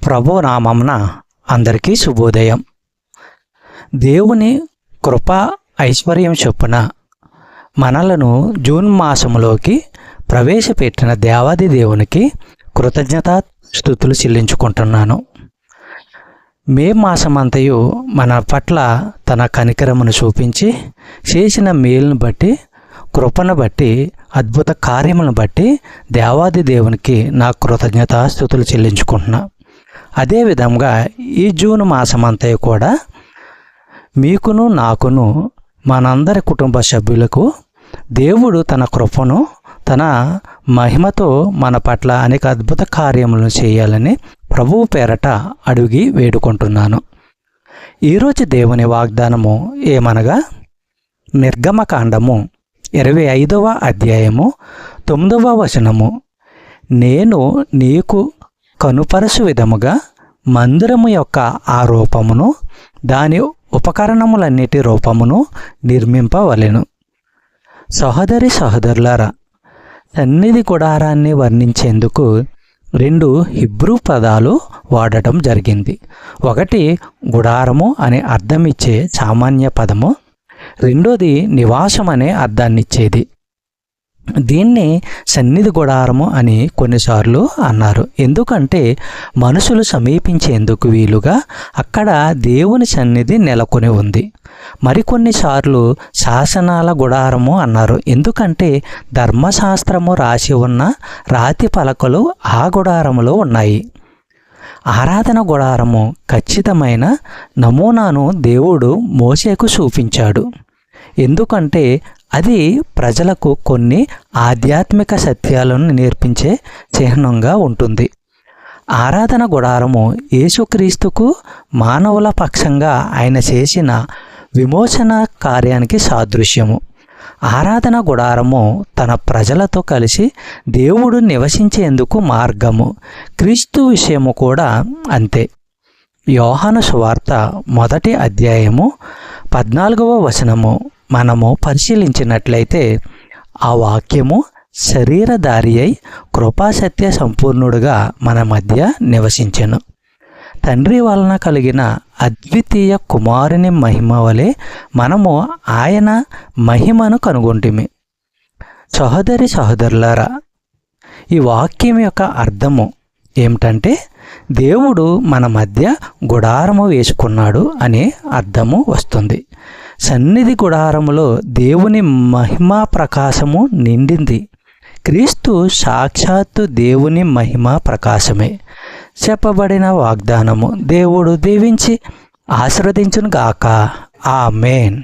ప్రభు నామమున అందరికీ శుభోదయం. దేవుని కృప ఐశ్వర్యం చొప్పున మనలను జూన్ మాసములోకి ప్రవేశపెట్టిన దేవాది దేవునికి కృతజ్ఞతా స్తుతులు చెల్లించుకుంటున్నాను. మే మాసమంతయు మన పట్ల తన కనికరమును చూపించి చేసిన మేలును బట్టి, కృపను బట్టి, అద్భుత కార్యములను బట్టి దేవాది దేవునికి నా కృతజ్ఞతా స్తుతులు చెల్లించుకుంటున్నా. అదేవిధంగా ఈ జూన్ మాసమంతా కూడా మీకును నాకును మనందరి కుటుంబ సభ్యులకు దేవుడు తన కృపను తన మహిమతో మన పట్ల అనేక అద్భుత కార్యములను చేయాలని ప్రభువు పేరట అడిగి వేడుకుంటున్నాను. ఈరోజు దేవుని వాగ్దానము ఏమనగా, నిర్గమకాండము 25వ అధ్యాయము 9వ వచనము, నేను నీకు కనుపరచు విధముగా మందిరము యొక్క ఆ రూపమును దాని ఉపకరణములన్నిటి రూపమును నిర్మింపవలెను. సహోదరి సహోదరులారా, సన్నిధి గుడారాన్ని వర్ణించేందుకు 2 హిబ్రూ పదాలు వాడటం జరిగింది. ఒకటి గుడారము అనే అర్థమిచ్చే సామాన్య పదము, రెండోది నివాసం అనే అర్థాన్నిచ్చేది. దీన్ని సన్నిధి గుడారము అని కొన్నిసార్లు అన్నారు. ఎందుకంటే మనుషులు సమీపించేందుకు వీలుగా అక్కడ దేవుని సన్నిధి నెలకొని ఉంది. మరికొన్నిసార్లు శాసనాల గుడారము అన్నారు. ఎందుకంటే ధర్మశాస్త్రము రాసి ఉన్న రాతి పలకలు ఆ గుడారములో ఉన్నాయి. ఆరాధన గుడారము ఖచ్చితమైన నమూనాను దేవుడు మోషేకు చూపించాడు. ఎందుకంటే అది ప్రజలకు కొన్ని ఆధ్యాత్మిక సత్యాలను నేర్పించే చిహ్నంగా ఉంటుంది. ఆరాధన గుడారము యేసుక్రీస్తుకు మానవుల పక్షంగా ఆయన చేసిన విమోచన కార్యానికి సాదృశ్యము. ఆరాధన గుడారము తన ప్రజలతో కలిసి దేవుడు నివసించేందుకు మార్గము. క్రీస్తు విషయము కూడా అంతే. యోహాను సువార్త 1వ అధ్యాయము 14వ వచనము మనము పరిశీలించినట్లయితే, ఆ వాక్యము శరీరధారి అయి కృపాసత్య సంపూర్ణుడుగా మన మధ్య నివసించెను. తండ్రి వలన కలిగిన అద్వితీయ కుమారుని మహిమ వలె మనము ఆయన మహిమను కనుగొంటిమి. సహోదరి సహోదరులారా, ఈ వాక్యం యొక్క అర్థము ఏమిటంటే, దేవుడు మన మధ్య గుడారము వేసుకున్నాడు అనే అర్థము వస్తుంది. సన్నిధి గుడారములో దేవుని మహిమా ప్రకాశము నిండింది. క్రీస్తు సాక్షాత్తు దేవుని మహిమా ప్రకాశమే. చెప్పబడిన వాగ్దానము దేవుడు దీవించి ఆశీర్వదించును గాక. ఆమేన్.